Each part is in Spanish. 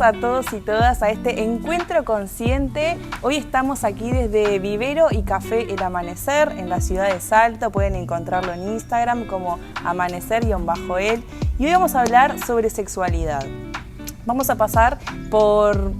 a todos y todas a este encuentro consciente. Hoy estamos aquí desde Vivero y Café El Amanecer en la ciudad de Salta. Pueden encontrarlo en Instagram como amanecer_el. Y hoy vamos a hablar sobre sexualidad. Vamos a pasar por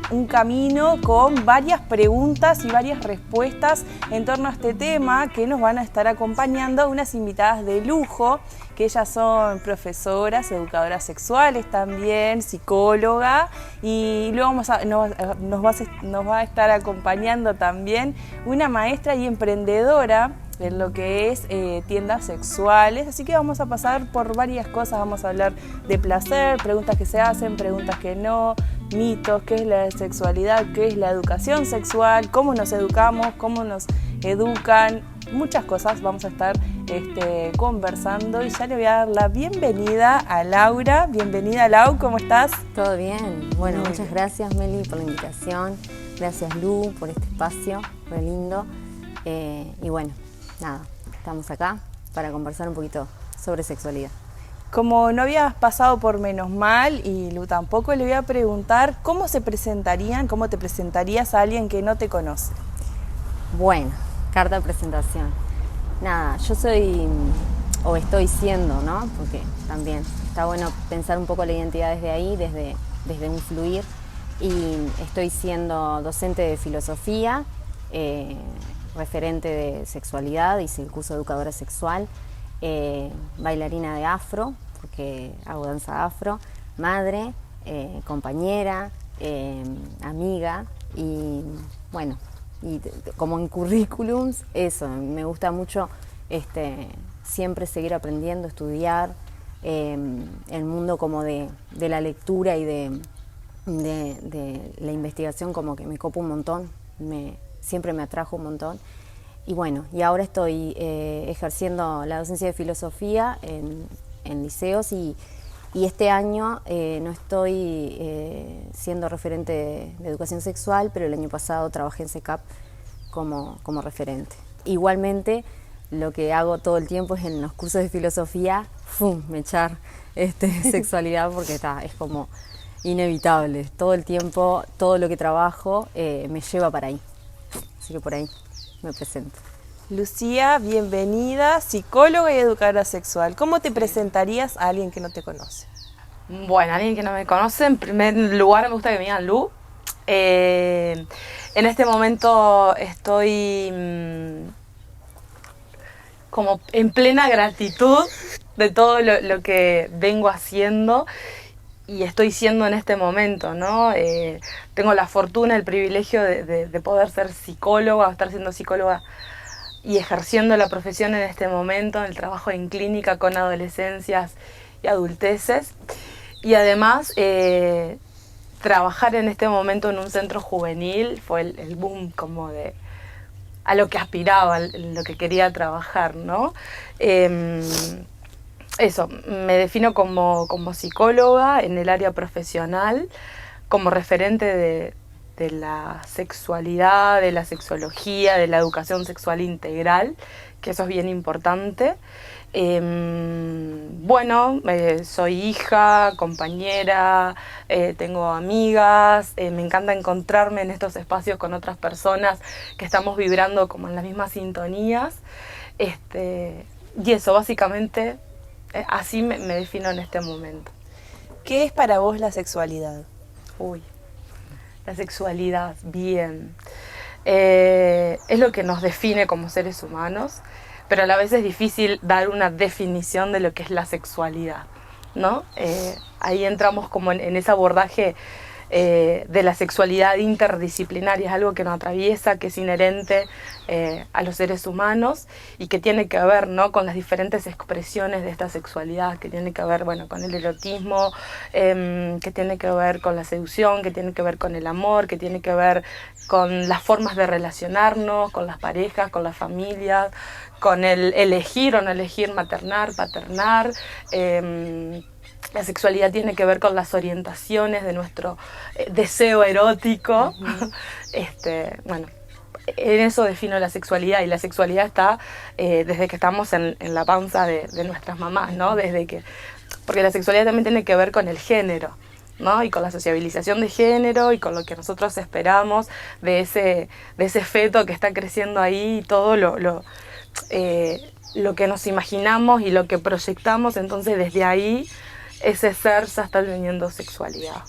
un camino con varias preguntas y varias respuestas en torno a este tema que nos van a estar acompañando unas invitadas de lujo, que ellas son profesoras, educadoras sexuales también, psicóloga, y luego nos va a estar acompañando también una maestra y emprendedora en lo que es tiendas sexuales, así que vamos a pasar por varias cosas. Vamos a hablar de placer, preguntas que se hacen, preguntas que no, mitos, qué es la sexualidad, qué es la educación sexual, cómo nos educamos, cómo nos educan, muchas cosas vamos a estar conversando. Y ya le voy a dar la bienvenida a Laura. Bienvenida, Lau, ¿cómo estás? Todo bien. Bueno, muchas gracias, Meli, por la invitación. Gracias, Lu, por este espacio, re lindo. Y bueno, nada, estamos acá para conversar un poquito sobre sexualidad. Como no habías pasado por Menos Mal y Lu tampoco, le voy a preguntar cómo te presentarías a alguien que no te conoce. Bueno, carta de presentación. Nada, yo soy, o estoy siendo, ¿no? Porque también está bueno pensar un poco la identidad desde ahí, desde un fluir. Y estoy siendo docente de filosofía, referente de sexualidad, hice el curso de educadora sexual, bailarina de afro, porque hago danza afro, madre, compañera, amiga, y bueno, y como en currículums, eso, me gusta mucho siempre seguir aprendiendo, estudiar, el mundo como de la lectura y de la investigación, como que me copa un montón, siempre me atrajo un montón. Y bueno, y ahora estoy ejerciendo la docencia de filosofía en liceos y este año no estoy siendo referente de educación sexual, pero el año pasado trabajé en SECAP como referente. Igualmente, lo que hago todo el tiempo es en los cursos de filosofía, me echar sexualidad, porque es como inevitable. Todo el tiempo, todo lo que trabajo me lleva para ahí. Así que por ahí me presento. Lucía, bienvenida, psicóloga y educadora sexual. ¿Cómo te presentarías a alguien que no te conoce? Bueno, alguien que no me conoce, en primer lugar me gusta que me digan Lu. En este momento estoy como en plena gratitud de todo lo que vengo haciendo y estoy siendo en este momento, ¿no? Tengo la fortuna, el privilegio de poder ser psicóloga, estar siendo psicóloga y ejerciendo la profesión en este momento, en el trabajo en clínica con adolescencias y adulteces. Y además, trabajar en este momento en un centro juvenil fue el boom como a lo que aspiraba, lo que quería trabajar, ¿no? Eso, me defino como psicóloga en el área profesional, como referente de la sexualidad, de la sexología, de la educación sexual integral, que eso es bien importante. Soy hija, compañera, tengo amigas, me encanta encontrarme en estos espacios con otras personas que estamos vibrando como en las mismas sintonías. Y eso, básicamente, así me defino en este momento. ¿Qué es para vos la sexualidad? La sexualidad, bien. Es lo que nos define como seres humanos, pero a la vez es difícil dar una definición de lo que es la sexualidad, ¿no? Ahí entramos como en ese abordaje de la sexualidad interdisciplinaria, es algo que nos atraviesa, que es inherente a los seres humanos y que tiene que ver, ¿no?, con las diferentes expresiones de esta sexualidad, que tiene que ver, con el erotismo, que tiene que ver con la seducción, que tiene que ver con el amor, que tiene que ver con las formas de relacionarnos, con las parejas, con las familias, con el elegir o no elegir, maternar, paternar. La sexualidad tiene que ver con las orientaciones de nuestro deseo erótico. En eso defino la sexualidad, y la sexualidad está desde que estamos en la panza de nuestras mamás, ¿no? Porque la sexualidad también tiene que ver con el género, ¿no? Y con la sociabilización de género y con lo que nosotros esperamos de ese feto que está creciendo ahí y todo lo que nos imaginamos y lo que proyectamos, entonces desde ahí ese ser ya está teniendo sexualidad.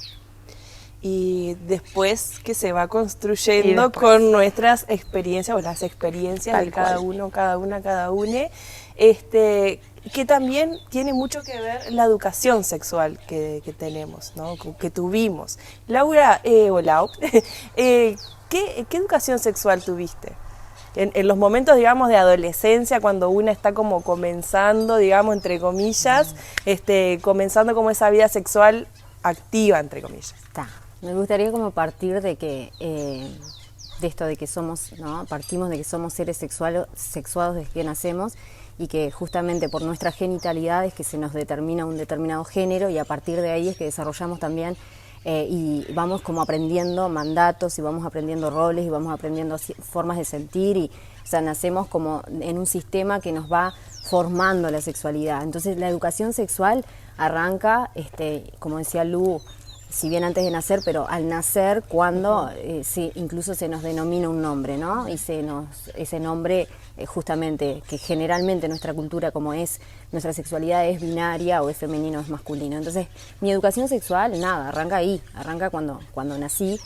Y después que se va construyendo con nuestras experiencias o las experiencias de cada uno, cada una, cada une, que también tiene mucho que ver la educación sexual que tenemos, ¿no? Que tuvimos. Laura, o Lau, ¿qué educación sexual tuviste? En los momentos, digamos, de adolescencia, cuando una está como comenzando, digamos, entre comillas, comenzando como esa vida sexual activa, entre comillas. Me gustaría como partir de que, de esto de que somos, ¿no? Partimos de que somos seres sexuados desde que nacemos y que justamente por nuestra genitalidad es que se nos determina un determinado género y a partir de ahí es que desarrollamos también y vamos como aprendiendo mandatos y vamos aprendiendo roles y vamos aprendiendo formas de sentir y, o sea, nacemos como en un sistema que nos va formando la sexualidad. Entonces la educación sexual arranca, como decía Lu, si bien antes de nacer, pero al nacer cuando incluso se nos denomina un nombre, ¿no? Y ese nombre justamente, que generalmente nuestra cultura como es, nuestra sexualidad es binaria o es femenino o es masculino. Entonces mi educación sexual, nada, arranca ahí, arranca cuando nací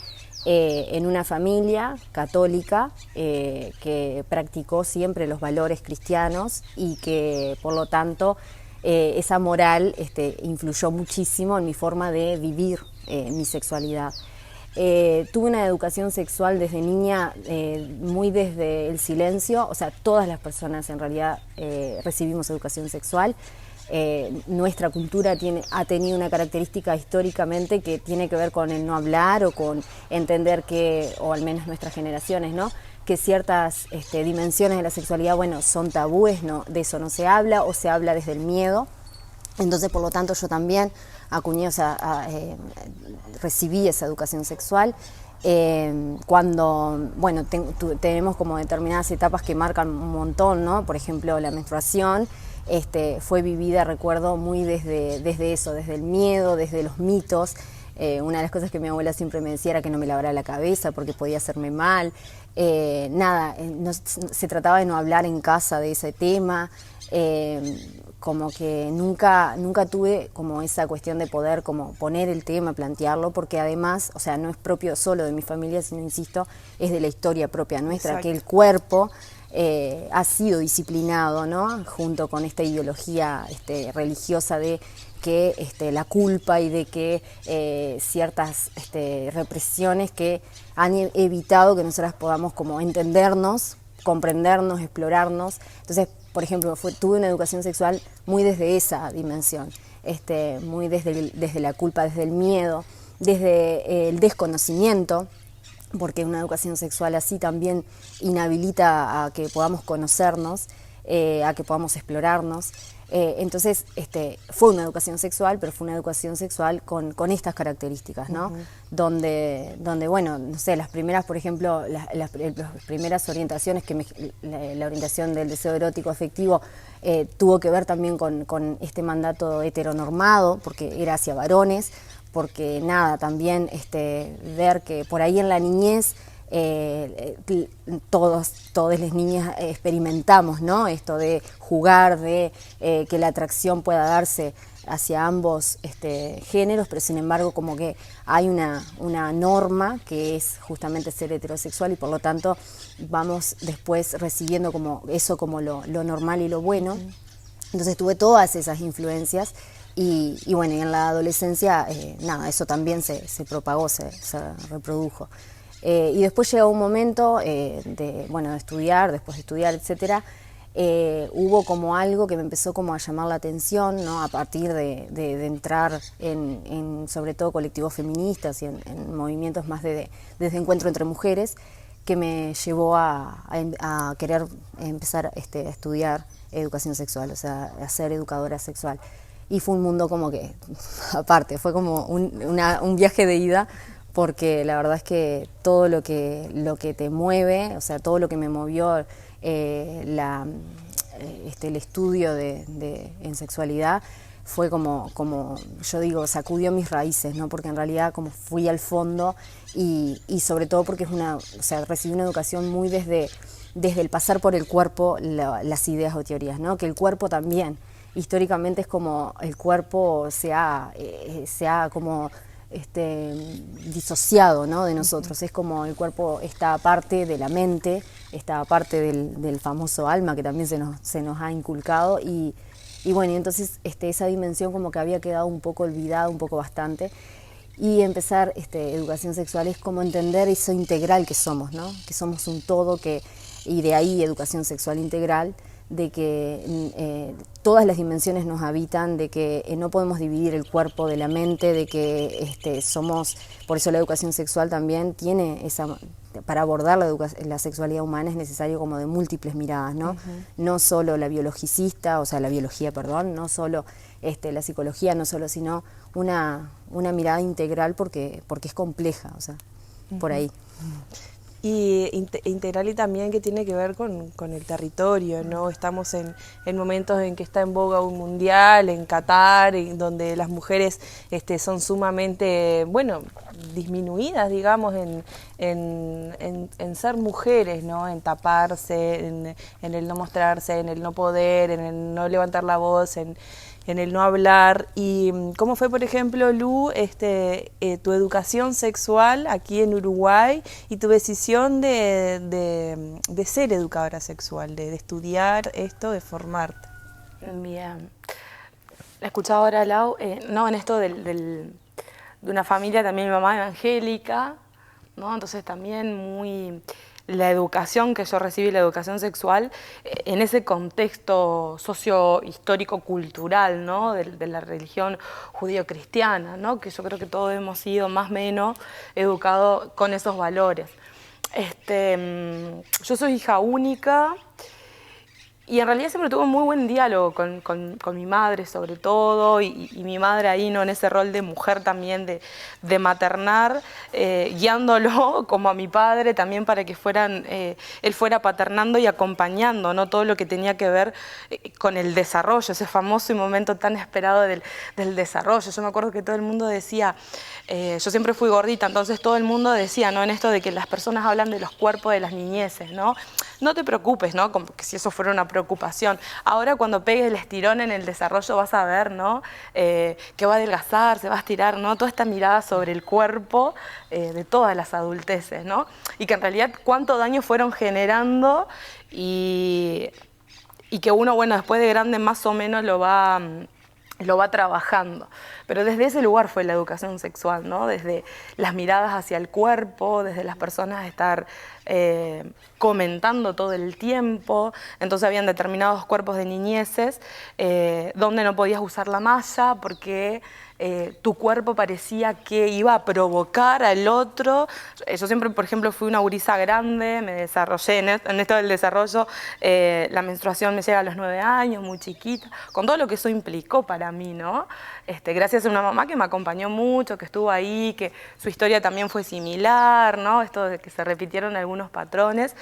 en una familia católica que practicó siempre los valores cristianos y que por lo tanto esa moral influyó muchísimo en mi forma de vivir mi sexualidad. Tuve una educación sexual desde niña muy desde el silencio, o sea, todas las personas en realidad recibimos educación sexual. Nuestra cultura ha tenido una característica históricamente que tiene que ver con el no hablar o con entender que, o al menos nuestras generaciones, ¿no?, que ciertas dimensiones de la sexualidad, bueno, son tabúes, no, de eso no se habla o se habla desde el miedo. Entonces, por lo tanto, yo también acuñé, o sea, recibí esa educación sexual. Cuando, bueno, tenemos como determinadas etapas que marcan un montón, ¿no? Por ejemplo, la menstruación fue vivida, recuerdo, muy desde eso, desde el miedo, desde los mitos. Una de las cosas que mi abuela siempre me decía era que no me lavara la cabeza porque podía hacerme mal. Se trataba de no hablar en casa de ese tema. Como que nunca tuve como esa cuestión de poder como poner el tema, plantearlo, porque además, o sea, no es propio solo de mi familia, sino, insisto, es de la historia propia nuestra. Exacto. Que el cuerpo ha sido disciplinado, ¿no?, junto con esta ideología religiosa de que la culpa y de que ciertas represiones que han evitado que nosotras podamos como entendernos, comprendernos, explorarnos. Entonces, por ejemplo, tuve una educación sexual muy desde esa dimensión, muy desde la culpa, desde el miedo, desde el desconocimiento, porque una educación sexual así también inhabilita a que podamos conocernos, a que podamos explorarnos. Entonces, fue una educación sexual, pero fue una educación sexual con estas características, ¿no? Uh-huh. Donde, bueno, no sé, las primeras, por ejemplo, las primeras orientaciones, la orientación del deseo erótico afectivo tuvo que ver también con este mandato heteronormado, porque era hacia varones, porque nada, también ver que por ahí en la niñez todas las niñas experimentamos, ¿no?, esto de jugar, de que la atracción pueda darse hacia ambos géneros, pero sin embargo como que hay una norma que es justamente ser heterosexual y por lo tanto vamos después recibiendo como eso como lo normal y lo bueno. Entonces tuve todas esas influencias y bueno, y en la adolescencia nada, eso también se propagó, se reprodujo. Y después llegó un momento de estudiar, después de estudiar, etcétera, hubo como algo que me empezó como a llamar la atención, ¿no?, a partir de entrar en sobre todo colectivos feministas y en movimientos más desde encuentro entre mujeres, que me llevó a querer empezar a estudiar educación sexual, o sea, a ser educadora sexual. Y fue un mundo como que, aparte, fue como un viaje de ida, porque la verdad es que todo lo que te mueve, o sea, todo lo que me movió el estudio en sexualidad, fue como yo digo, sacudió mis raíces, ¿no? Porque en realidad como fui al fondo y sobre todo porque recibí una educación muy desde el pasar por el cuerpo las ideas o teorías, ¿no? Que el cuerpo también, históricamente es como el cuerpo se ha como disociado, ¿no? De nosotros. Es como el cuerpo está aparte de la mente, está aparte del famoso alma que también se nos ha inculcado y bueno, y entonces esa dimensión como que había quedado un poco olvidada, un poco bastante. Y empezar educación sexual es como entender eso integral que somos, ¿no? Que somos un todo, y de ahí educación sexual integral, de que todas las dimensiones nos habitan, de que no podemos dividir el cuerpo de la mente, de que somos, por eso la educación sexual también tiene para abordar la sexualidad humana es necesario como de múltiples miradas, ¿no? No solo la biologicista, la biología, perdón, no solo la psicología, no solo, sino una mirada integral porque es compleja, por ahí. Y integral y también que tiene que ver con el territorio, ¿no? Estamos en momentos en que está en boga un mundial, en Qatar, donde las mujeres son sumamente, disminuidas, digamos, en ser mujeres, ¿no? En taparse, en el no mostrarse, en el no poder, en el no levantar la voz, en el no hablar. ¿Y cómo fue, por ejemplo, Lu, tu educación sexual aquí en Uruguay y tu decisión de ser educadora sexual, de estudiar esto, de formarte? Bien. La escuchaba ahora, Lau, no, en esto de una familia también, mi mamá evangélica, ¿no? Entonces también la educación que yo recibí, la educación sexual, en ese contexto socio-histórico-cultural, ¿no? de la religión judío-cristiana, ¿no? Que yo creo que todos hemos sido más o menos educados con esos valores. Yo soy hija única y en realidad siempre tuve un muy buen diálogo con mi madre sobre todo, y mi madre ahí, ¿no? En ese rol de mujer también, de maternar, guiándolo como a mi padre también para que él fuera paternando y acompañando, ¿no? Todo lo que tenía que ver con el desarrollo, ese famoso y momento tan esperado del desarrollo. Yo me acuerdo que todo el mundo decía, yo siempre fui gordita, entonces todo el mundo decía, ¿no? En esto de que las personas hablan de los cuerpos de las niñeces, ¿no? No te preocupes, ¿no? Como que si eso fuera una preocupación. Ahora cuando pegues el estirón en el desarrollo vas a ver, ¿no? Que va a adelgazar, se va a estirar, ¿no? Toda esta mirada sobre el cuerpo de todas las adulteces, ¿no? Y que en realidad cuánto daño fueron generando y que uno, después de grande más o menos lo va trabajando. Pero desde ese lugar fue la educación sexual, ¿no? Desde las miradas hacia el cuerpo, desde las personas estar comentando todo el tiempo. Entonces habían determinados cuerpos de niñeces donde no podías usar la malla porque tu cuerpo parecía que iba a provocar al otro. Yo siempre, por ejemplo, fui una gurisa grande, me desarrollé en esto del desarrollo, la menstruación me llega a los 9 años, muy chiquita, con todo lo que eso implicó para mí, ¿no? Gracias a una mamá que me acompañó mucho, que estuvo ahí, que su historia también fue similar, ¿no? Esto de que se repitieron algunos patrones.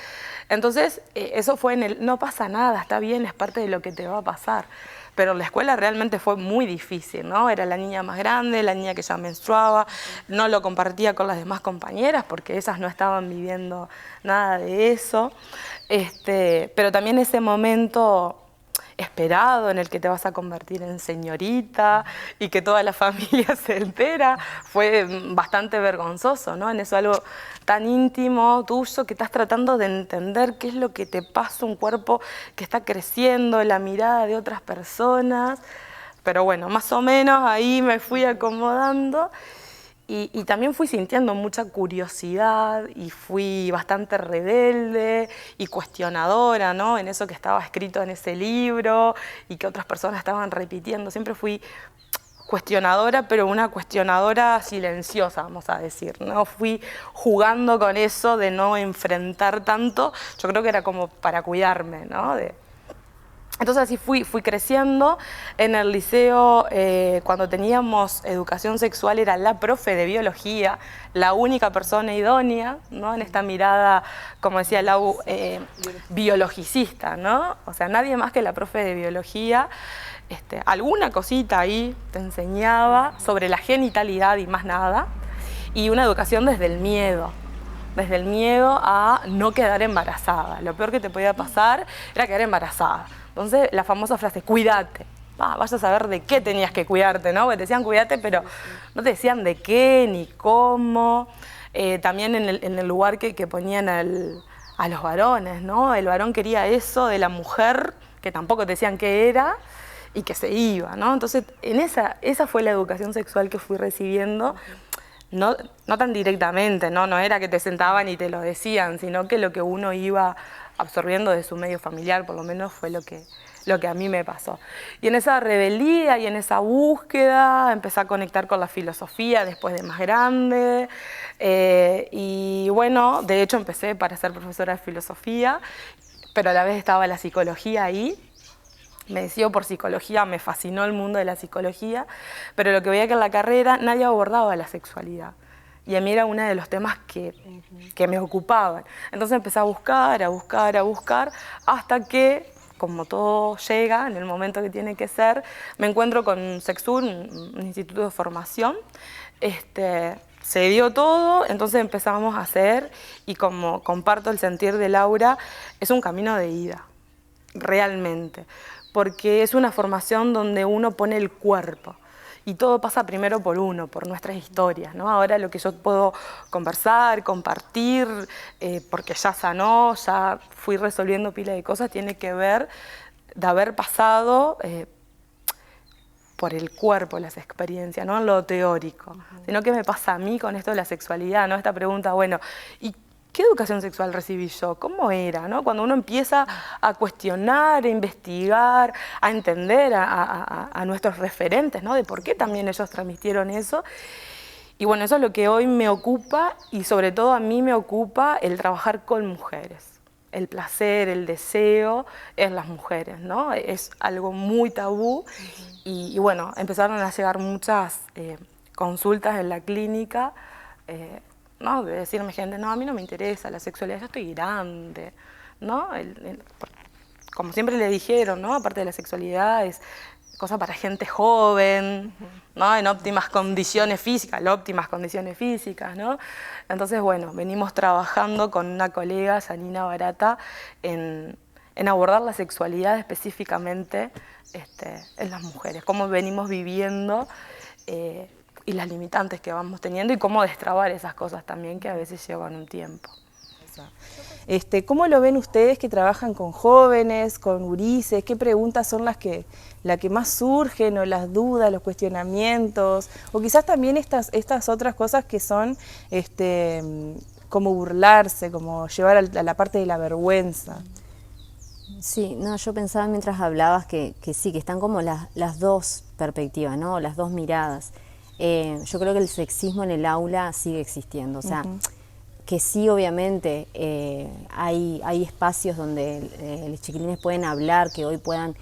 Entonces, eso fue no pasa nada, está bien, es parte de lo que te va a pasar. Pero la escuela realmente fue muy difícil, ¿no? Era la niña más grande, la niña que ya menstruaba, no lo compartía con las demás compañeras porque ellas no estaban viviendo nada de eso. Pero también ese momento esperado en el que te vas a convertir en señorita y que toda la familia se entera, fue bastante vergonzoso, ¿no? En eso algo tan íntimo tuyo que estás tratando de entender qué es lo que te pasa, un cuerpo que está creciendo, la mirada de otras personas. Pero bueno, más o menos ahí me fui acomodando. Y también fui sintiendo mucha curiosidad y fui bastante rebelde y cuestionadora, ¿no? En eso que estaba escrito en ese libro y que otras personas estaban repitiendo. Siempre fui cuestionadora, pero una cuestionadora silenciosa, vamos a decir, ¿no? Fui jugando con eso de no enfrentar tanto. Yo creo que era como para cuidarme, ¿no? Entonces así fui creciendo. En el liceo, cuando teníamos educación sexual, era la profe de biología, la única persona idónea, ¿no? En esta mirada, como decía Lau, biologicista, ¿no? O sea, nadie más que la profe de biología. Alguna cosita ahí te enseñaba sobre la genitalidad y más nada. Y una educación desde el miedo a no quedar embarazada. Lo peor que te podía pasar era quedar embarazada. Entonces, la famosa frase, cuídate. Vas a saber de qué tenías que cuidarte, ¿no? Porque te decían cuídate, pero no te decían de qué ni cómo. También en el lugar que ponían a los varones, ¿no? El varón quería eso de la mujer, que tampoco te decían qué era, y que se iba, ¿no? Entonces, esa fue la educación sexual que fui recibiendo. No tan directamente, ¿no? No era que te sentaban y te lo decían, sino que lo que uno iba absorbiendo de su medio familiar, por lo menos fue lo que a mí me pasó. Y en esa rebeldía y en esa búsqueda empecé a conectar con la filosofía después de más grande. Y bueno, de hecho empecé para ser profesora de filosofía, pero a la vez estaba la psicología ahí. Me decidió por psicología, me fascinó el mundo de la psicología, pero lo que veía que en la carrera nadie abordaba la sexualidad. Y a mí era uno de los temas que me ocupaban. Entonces empecé a buscar, hasta que, como todo llega en el momento que tiene que ser, me encuentro con Sexur, un instituto de formación. Se dio todo, entonces empezamos a hacer, y como comparto el sentir de Laura, es un camino de ida, realmente. Porque es una formación donde uno pone el cuerpo y todo pasa primero por uno, por nuestras historias, ¿no? Ahora lo que yo puedo conversar, compartir, porque ya sanó, ya fui resolviendo pila de cosas, tiene que ver de haber pasado por el cuerpo las experiencias, no en lo teórico, sino que me pasa a mí con esto de la sexualidad, ¿no? Esta pregunta, bueno, ¿y qué educación sexual recibí yo? ¿Cómo era? ¿No? Cuando uno empieza a cuestionar, a investigar, a entender a nuestros referentes, ¿no? De por qué también ellos transmitieron eso. Y bueno, eso es lo que hoy me ocupa, y sobre todo a mí me ocupa el trabajar con mujeres. El placer, el deseo en las mujeres, ¿no? Es algo muy tabú. Y bueno, empezaron a llegar muchas consultas en la clínica, ¿no? De decirme gente, no, a mí no me interesa la sexualidad, yo estoy grande, ¿no? Como siempre le dijeron, ¿no? Aparte de la sexualidad es cosa para gente joven, ¿no? En óptimas condiciones físicas, ¿no? Entonces, bueno, venimos trabajando con una colega, Janina Barata, en abordar la sexualidad específicamente en las mujeres, cómo venimos viviendo y las limitantes que vamos teniendo y cómo destrabar esas cosas también que a veces llevan un tiempo. ¿Cómo lo ven ustedes que trabajan con jóvenes, con gurises? ¿Qué preguntas son las que más surgen, o las dudas, los cuestionamientos? O quizás también estas otras cosas que son como burlarse, como llevar a la parte de la vergüenza. Sí, no, yo pensaba mientras hablabas que sí, que están como las dos perspectivas, ¿no? Las dos miradas. Yo creo que el sexismo en el aula sigue existiendo, o sea, que sí, obviamente, hay espacios donde los chiquilines pueden hablar, que hoy puedan,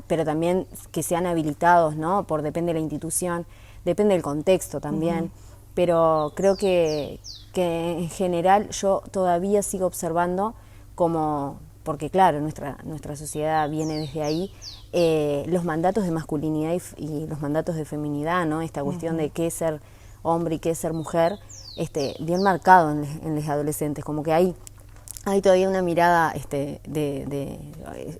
pero también que sean habilitados, ¿no? Depende de la institución, depende del contexto también, pero creo que en general yo todavía sigo observando porque claro, nuestra sociedad viene desde ahí, los mandatos de masculinidad y los mandatos de feminidad, ¿no? Esta cuestión de qué es ser hombre y qué es ser mujer, bien marcado en los adolescentes, como que hay todavía una mirada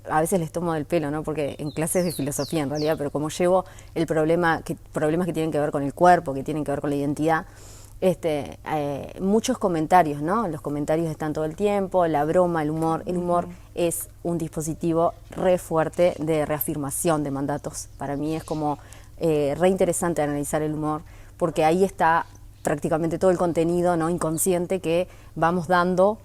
a veces les tomo del pelo, ¿no? Porque en clases de filosofía en realidad, pero como llevo problemas que tienen que ver con el cuerpo, que tienen que ver con la identidad, muchos comentarios, ¿no? Los comentarios están todo el tiempo, la broma, el humor. El humor es un dispositivo re fuerte de reafirmación de mandatos. Para mí es como re interesante analizar el humor, porque ahí está prácticamente todo el contenido, ¿no? Inconsciente que vamos dando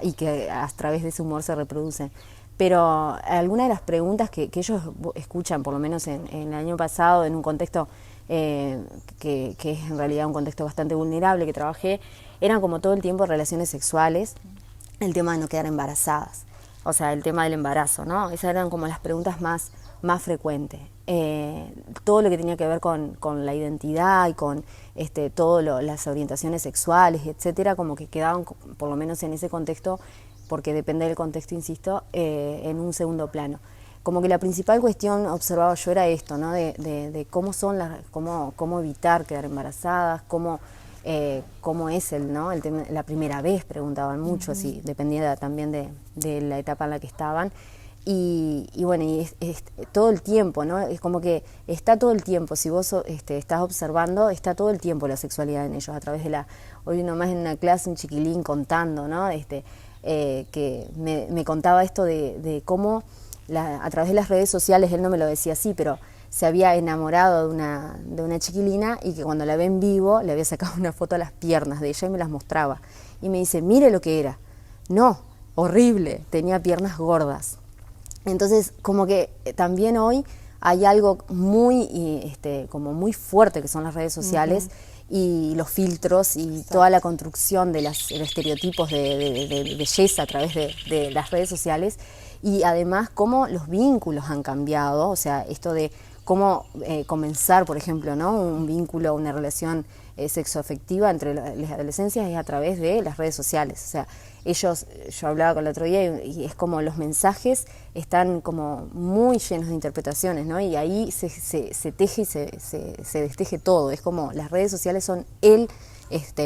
y que a través de ese humor se reproducen. Pero algunas de las preguntas que ellos escuchan, por lo menos en el año pasado, en un contexto que es en realidad un contexto bastante vulnerable que trabajé, eran como todo el tiempo relaciones sexuales, el tema de no quedar embarazadas. o sea, el tema del embarazo, ¿no? Esas eran como las preguntas más frecuentes. Todo lo que tenía que ver con la identidad y con las orientaciones sexuales, etcétera, como que quedaban, por lo menos en ese contexto, porque depende del contexto, insisto, en un segundo plano. Como que la principal cuestión, observaba yo, era esto, ¿no? De cómo son cómo evitar quedar embarazadas, cómo es ¿no? La primera vez, preguntaban mucho, si dependía también de la etapa en la que estaban. Y bueno, es todo el tiempo, ¿no? Es como que está todo el tiempo, si vos estás observando, está todo el tiempo la sexualidad en ellos, a través de hoy nomás en una clase un chiquilín contando, ¿no? Que me contaba esto de cómo a través de las redes sociales, él no me lo decía así, pero se había enamorado de una chiquilina, y que cuando la ve en vivo le había sacado una foto a las piernas de ella y me las mostraba. Y me dice, mire lo que era. No, horrible, tenía piernas gordas. Entonces, como que también hoy hay algo como muy fuerte, que son las redes sociales, y los filtros y toda la construcción de los estereotipos de belleza a través de las redes sociales, y además cómo los vínculos han cambiado, o sea, esto de cómo comenzar, por ejemplo, ¿no? Un vínculo, una relación sexoafectiva entre las adolescencias es a través de las redes sociales. O sea, yo hablaba con el otro día y es como los mensajes están como muy llenos de interpretaciones, ¿no? Y ahí se teje y se desteje todo. Es como las redes sociales son el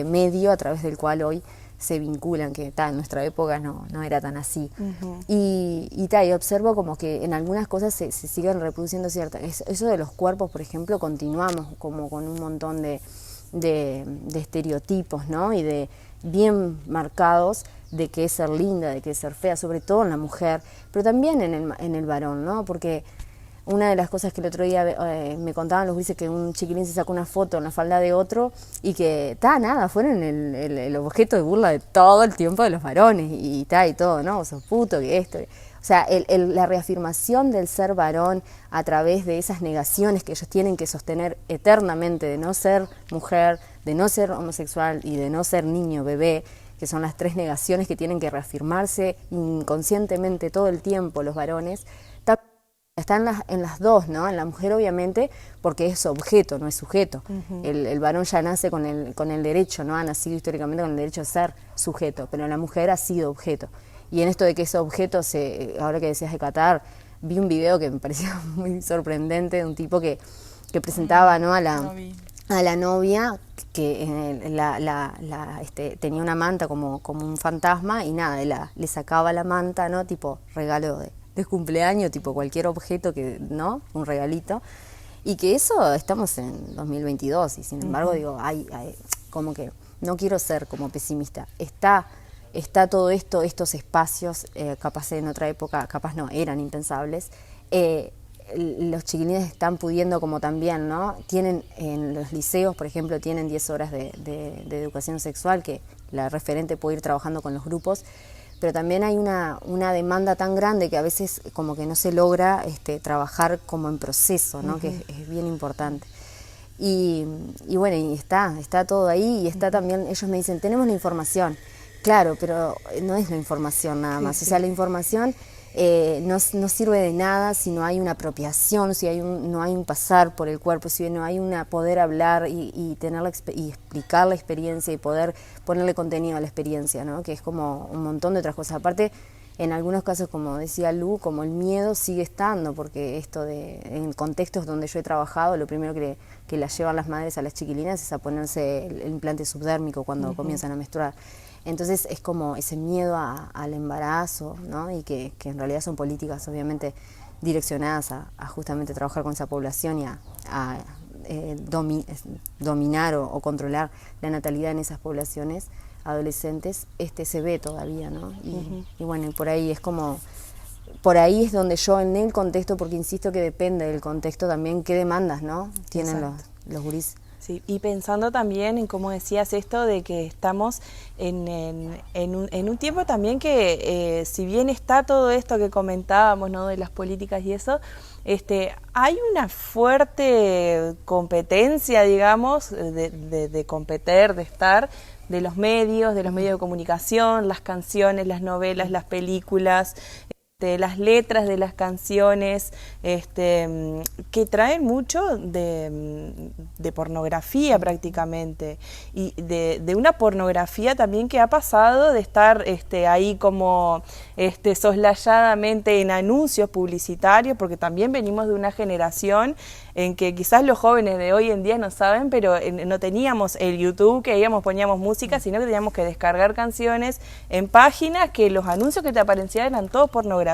medio a través del cual hoy se vinculan, que en nuestra época no era tan así. Y observo como que en algunas cosas se siguen reproduciendo ciertas... Eso de los cuerpos, por ejemplo, continuamos como con un montón de estereotipos, ¿no? Y de bien marcados de qué es ser linda, de qué es ser fea, sobre todo en la mujer, pero también en el varón, ¿no? Porque una de las cosas que el otro día me contaban los gurises, que un chiquilín se sacó una foto en la falda de otro y que, fueron el objeto de burla de todo el tiempo de los varones y todo, ¿no? Sos puto, que esto... O sea, la reafirmación del ser varón a través de esas negaciones que ellos tienen que sostener eternamente, de no ser mujer, de no ser homosexual y de no ser niño, bebé, que son las 3 negaciones que tienen que reafirmarse inconscientemente todo el tiempo los varones, está en las dos, ¿no? En la mujer, obviamente, porque es objeto, no es sujeto. El varón ya nace con el derecho, ¿no? Ha nacido históricamente con el derecho a ser sujeto, pero la mujer ha sido objeto. Y en esto de que ese objeto, ahora que decías de Qatar, vi un video que me parecía muy sorprendente de un tipo que presentaba, ¿no? a la novia, que tenía una manta como un fantasma, y nada, le sacaba la manta, ¿no? Tipo regalo de cumpleaños, tipo cualquier objeto, ¿no? Un regalito. Y que eso, estamos en 2022, y sin embargo digo, como que no quiero ser como pesimista. Está todo esto, estos espacios, capaz en otra época, capaz no, eran impensables. Los chiquilines están pudiendo como también, ¿no? Tienen en los liceos, por ejemplo, tienen 10 horas de educación sexual, que la referente puede ir trabajando con los grupos, pero también hay una demanda tan grande que a veces como que no se logra trabajar como en proceso, ¿no? Que es bien importante. Y bueno, y está todo ahí, y está también, ellos me dicen, tenemos la información. Claro, pero no es la información nada más. O sea, la información no sirve de nada si no hay una apropiación, si no hay un pasar por el cuerpo, si no hay poder hablar y explicar la experiencia y poder ponerle contenido a la experiencia, ¿no? Que es como un montón de otras cosas. Aparte, en algunos casos, como decía Lu, como el miedo sigue estando, porque en contextos donde yo he trabajado, lo primero que las llevan las madres a las chiquilinas es a ponerse el implante subdérmico cuando comienzan a menstruar. Entonces es como ese miedo al embarazo, ¿no? Y que en realidad son políticas obviamente direccionadas a justamente trabajar con esa población y a dominar o controlar la natalidad en esas poblaciones adolescentes, se ve todavía, ¿no? Y bueno, por ahí es donde yo en el contexto, porque insisto que depende del contexto también qué demandas, ¿no? Tienen los gurises. Sí, y pensando también en cómo decías esto de que estamos en un tiempo también que si bien está todo esto que comentábamos, ¿no? De las políticas y eso, hay una fuerte competencia, digamos, de competir, de estar, de los medios de comunicación, las canciones, las novelas, las películas, las letras de las canciones que traen mucho de pornografía prácticamente, y de una pornografía también que ha pasado de estar ahí como soslayadamente en anuncios publicitarios, porque también venimos de una generación en que quizás los jóvenes de hoy en día no saben, pero no teníamos el YouTube que poníamos música, sino que teníamos que descargar canciones en páginas que los anuncios que te aparecían eran todo pornografía,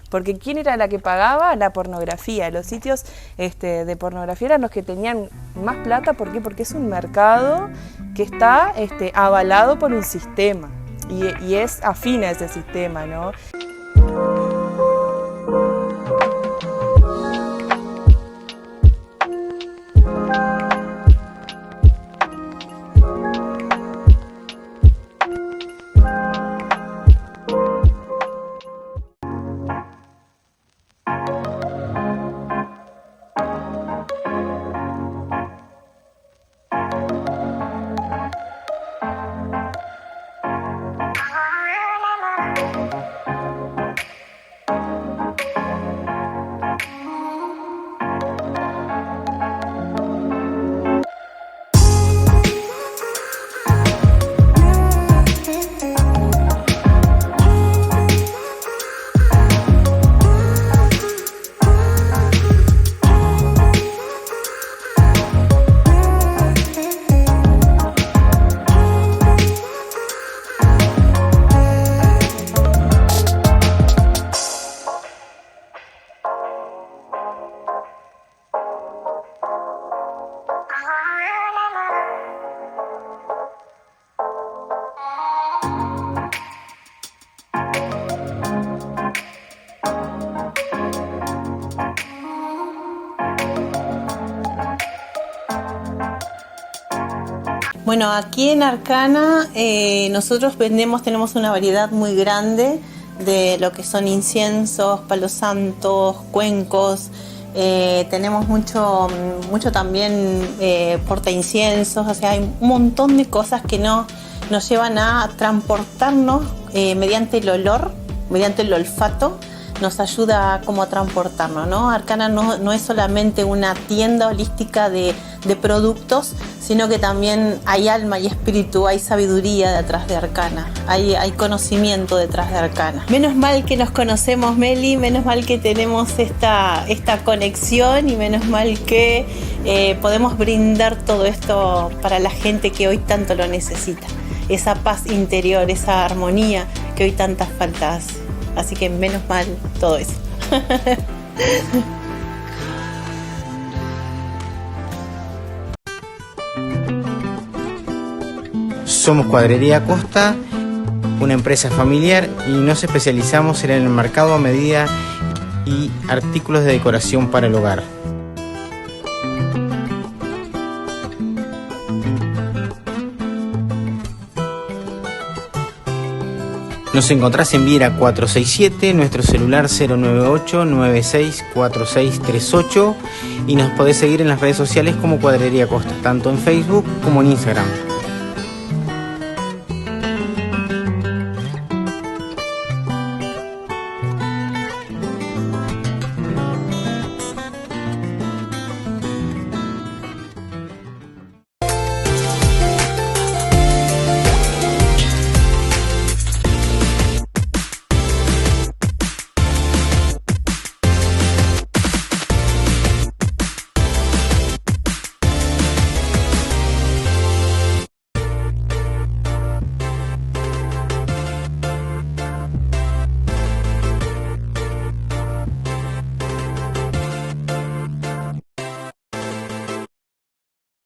porque ¿quién era la que pagaba? La pornografía. Los sitios de pornografía eran los que tenían más plata. ¿Por qué? Porque es un mercado que está avalado por un sistema y es afín a ese sistema, ¿no? Bueno, aquí en Arcana nosotros tenemos una variedad muy grande de lo que son inciensos, palos santos, cuencos. Tenemos mucho también porta inciensos, o sea, hay un montón de cosas que nos llevan a transportarnos mediante el olor, mediante el olfato. Nos ayuda como a transportarnos, ¿no? Arcana no es solamente una tienda holística de productos, sino que también hay alma y espíritu, hay sabiduría detrás de Arcana, hay conocimiento detrás de Arcana. Menos mal que nos conocemos, Meli, menos mal que tenemos esta conexión y menos mal que podemos brindar todo esto para la gente que hoy tanto lo necesita. Esa paz interior, esa armonía que hoy tantas falta hace. Así que menos mal todo eso. Somos Cuadrería Costa, una empresa familiar, y nos especializamos en el mercado a medida y artículos de decoración para el hogar. Nos encontrás en Viera 467, nuestro celular 098-964638, y nos podés seguir en las redes sociales como Cuadrería Costa, tanto en Facebook como en Instagram.